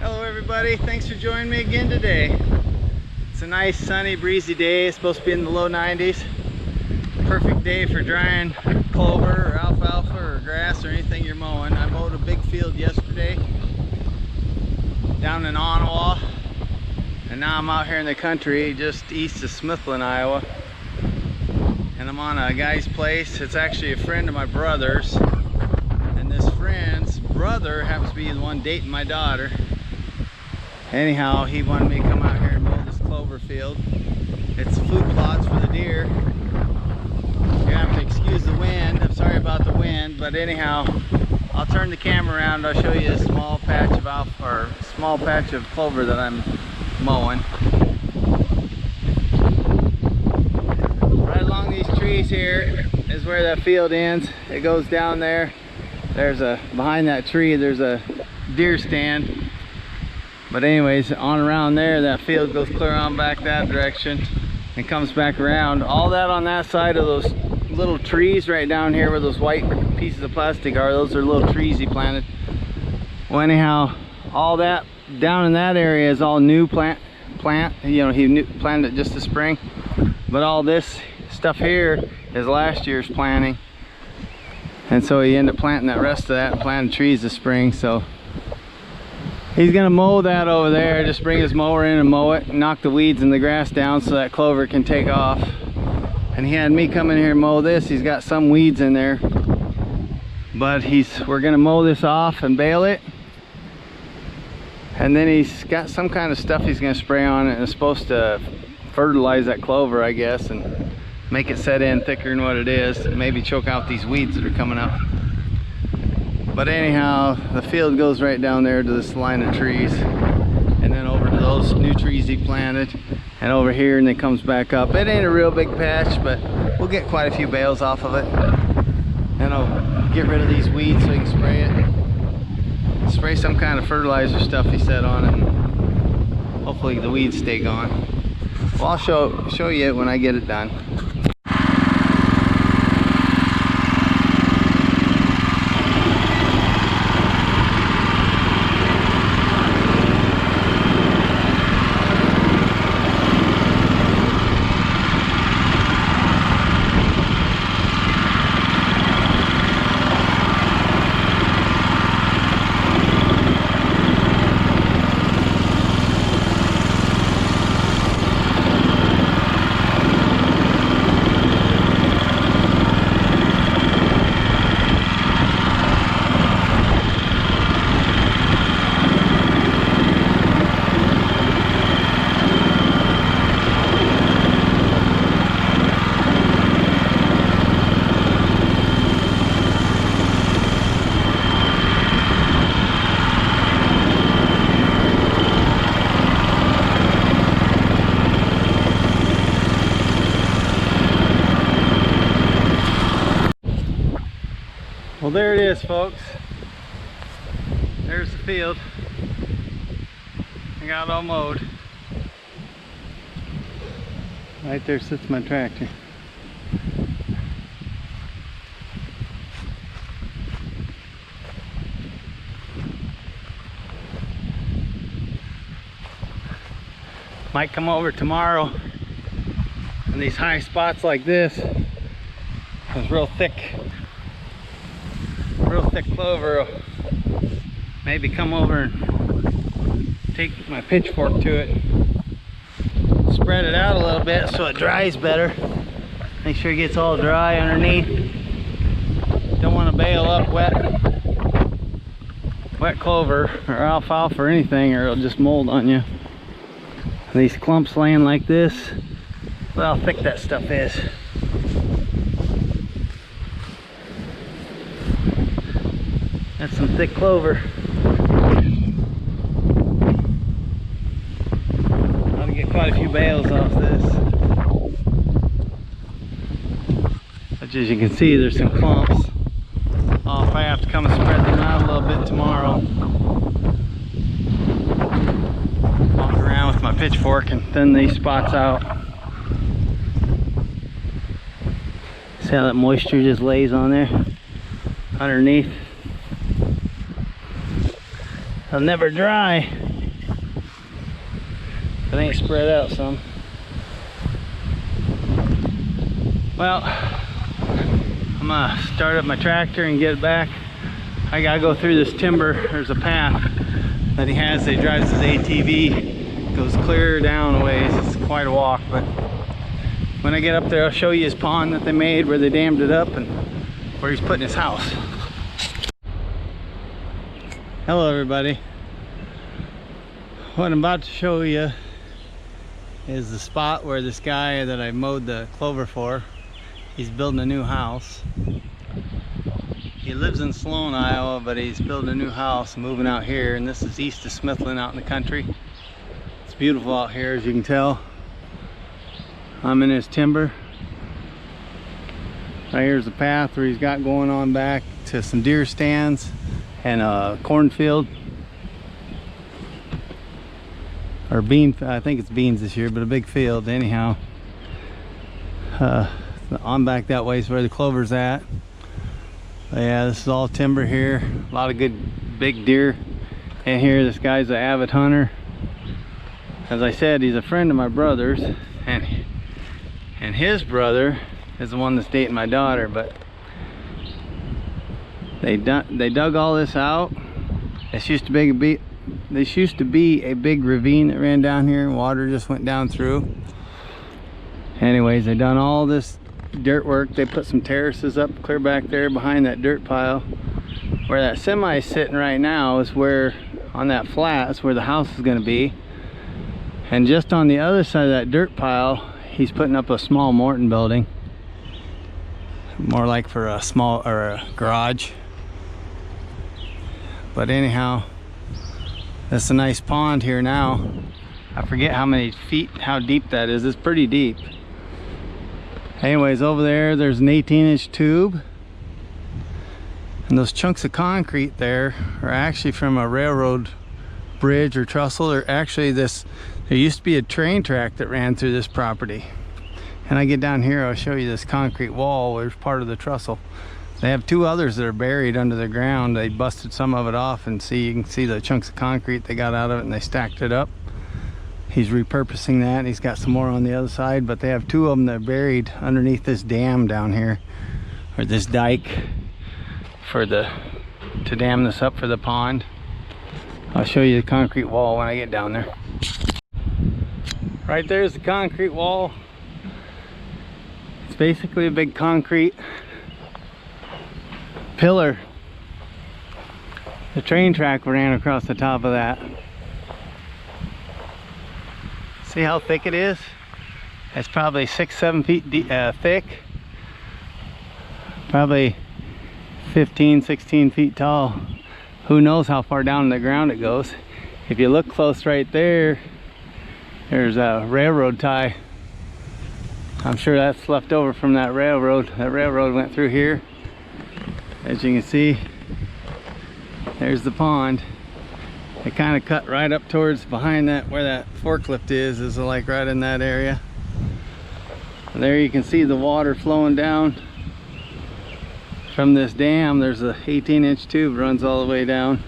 Hello everybody, thanks for joining me again today. It's a nice sunny breezy day. It's supposed to be in the low 90s. Perfect day for drying clover or alfalfa or grass or anything you're mowing. I mowed a big field yesterday down in Ottawa, and now I'm out here in the country just east of Smithland, Iowa, and I'm on a guy's place. It's actually a friend of my brother's, and this friend's brother happens to be the one dating my daughter. Anyhow, he wanted me to come out here and mow this clover field. It's food plots for the deer. You're gonna have to excuse the wind. I'm sorry about the wind, but anyhow, I'll turn the camera around. I'll show you a small patch of clover that I'm mowing. Right along these trees here is where that field ends. It goes down there. Behind that tree, there's a deer stand. But anyways, on around there, that field goes clear on back that direction and comes back around. All that on that side of those little trees right down here where those white pieces of plastic are, those are little trees he planted. Well, anyhow, all that down in that area is all new plant. You know, he planted it just this spring. But all this stuff here is last year's planting. And so he ended up planting that rest of that and planted trees this spring. So he's gonna mow that over there, just bring his mower in and mow it, and knock the weeds and the grass down so that clover can take off. And he had me come in here and mow this. He's got some weeds in there, but we're gonna mow this off and bale it. And then he's got some kind of stuff he's gonna spray on it, and it's supposed to fertilize that clover, I guess, and make it set in thicker than what it is, and maybe choke out these weeds that are coming up. But anyhow, the field goes right down there to this line of trees, and then over to those new trees he planted, and over here, and then comes back up. It ain't a real big patch, but we'll get quite a few bales off of it. And I'll get rid of these weeds so he can spray it. Spray some kind of fertilizer stuff he said on it, and hopefully the weeds stay gone. Well, I'll show you it when I get it done. Well, there it is, folks. There's the field. I got it all mowed. Right there sits my tractor. Might come over tomorrow in these high spots like this. It's real thick clover. Maybe come over and take my pitchfork to it, spread it out a little bit so it dries better. Make sure it gets all dry underneath. Don't want to bale up wet clover or alfalfa or anything, or it'll just mold on you. These clumps laying like this, look how thick that stuff is. That's some thick clover. I'll get quite a few bales off this. But as you can see, there's some clumps. I'll probably have to come and spread them out a little bit tomorrow. Walk around with my pitchfork and thin these spots out. See how that moisture just lays on there underneath. They'll never dry it ain't spread out some. Well, I'm gonna start up my tractor and get it back. I gotta go through this timber. There's a path that he has that he drives his ATV. Goes clear down a ways. It's quite a walk, but when I get up there, I'll show you his pond that they made where they dammed it up and where he's putting his house. Hello everybody. What I'm about to show you is the spot where this guy that I mowed the clover for, he's building a new house. He lives in Sloan, Iowa, but he's building a new house, moving out here, and this is east of Smithland out in the country. It's beautiful out here, as you can tell. I'm in his timber. Right here's the path where he's got going on back to some deer stands and a cornfield. Or bean, I think it's beans this year, but a big field anyhow. On back that way is where the clover's at. But yeah, this is all timber here. A lot of good big deer in here. This guy's an avid hunter. As I said, he's a friend of my brother's, and his brother is the one that's dating my daughter. But they dug all this out. This used to be a big ravine that ran down here, and water just went down through. Anyways, they done all this dirt work. They put some terraces up clear back there behind that dirt pile. Where that semi is sitting right now is where, on that flat, is where the house is going to be. And just on the other side of that dirt pile, he's putting up a small Morton building. More like for a small, or a garage. But anyhow, that's a nice pond here now. I forget how many feet, how deep that is. It's pretty deep. Anyways, over there's an 18-inch tube. And those chunks of concrete there are actually from a railroad bridge or trestle. Or actually there used to be a train track that ran through this property. And I get down here, I'll show you this concrete wall where it's part of the trestle. They have two others that are buried under the ground. They busted some of it off, and you can see the chunks of concrete they got out of it, and they stacked it up. He's repurposing that, and he's got some more on the other side, but they have two of them that are buried underneath this dam down here, or this dike, to dam this up for the pond. I'll show you the concrete wall when I get down there. Right there's the concrete wall. It's basically a big concrete pillar. The train track ran across the top of that. See how thick it is? It's probably 6-7 feet thick. Probably 15-16 feet tall. Who knows how far down in the ground it goes. If you look close right there, there's a railroad tie. I'm sure that's left over from that railroad. That railroad went through here. As you can see, there's the pond. It kind of cut right up towards behind that, where that forklift is like right in that area. And there you can see the water flowing down from this dam. There's a 18-inch tube runs all the way down.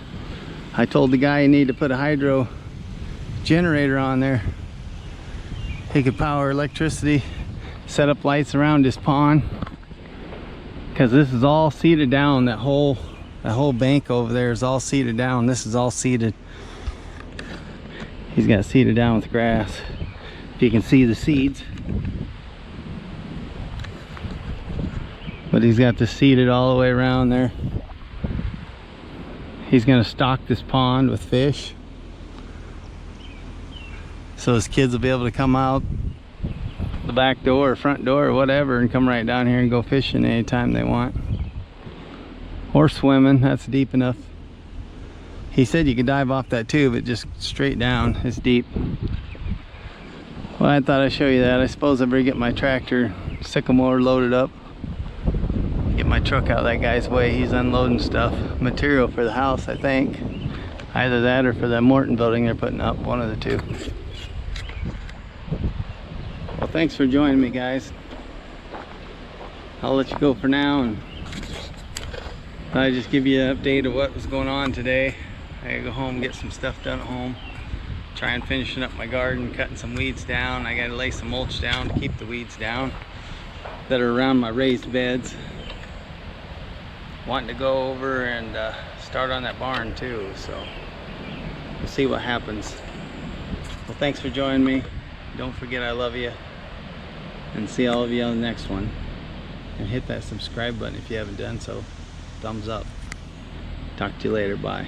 I told the guy he needed to put a hydro generator on there. He could power electricity, set up lights around his pond, because this is all seeded down. That whole bank over there is all seeded down. This is all seeded. He's got seeded down with grass. If you can see the seeds. But he's got this seeded all the way around there. He's gonna stock this pond with fish, so his kids will be able to come out the back door or front door or whatever and come right down here and go fishing anytime they want, or swimming. That's deep enough. He said you could dive off that tube. It just straight down. It's deep. Well, I thought I'd show you that. I suppose I better get my tractor sycamore loaded up, get my truck out of that guy's way. He's unloading stuff, material for the house, I think. Either that or for that Morton building they're putting up, one of the two. Well, thanks for joining me, guys. I'll let you go for now, and I just give you an update of what was going on today. I gotta go home and get some stuff done at home. trying finishing up my garden, cutting some weeds down. I gotta lay some mulch down to keep the weeds down that are around my raised beds. Wanting to go over and start on that barn too, so we'll see what happens. Well, thanks for joining me. Don't forget I love you, and see all of you on the next one. And hit that subscribe button if you haven't done so. Thumbs up. Talk to you later. Bye.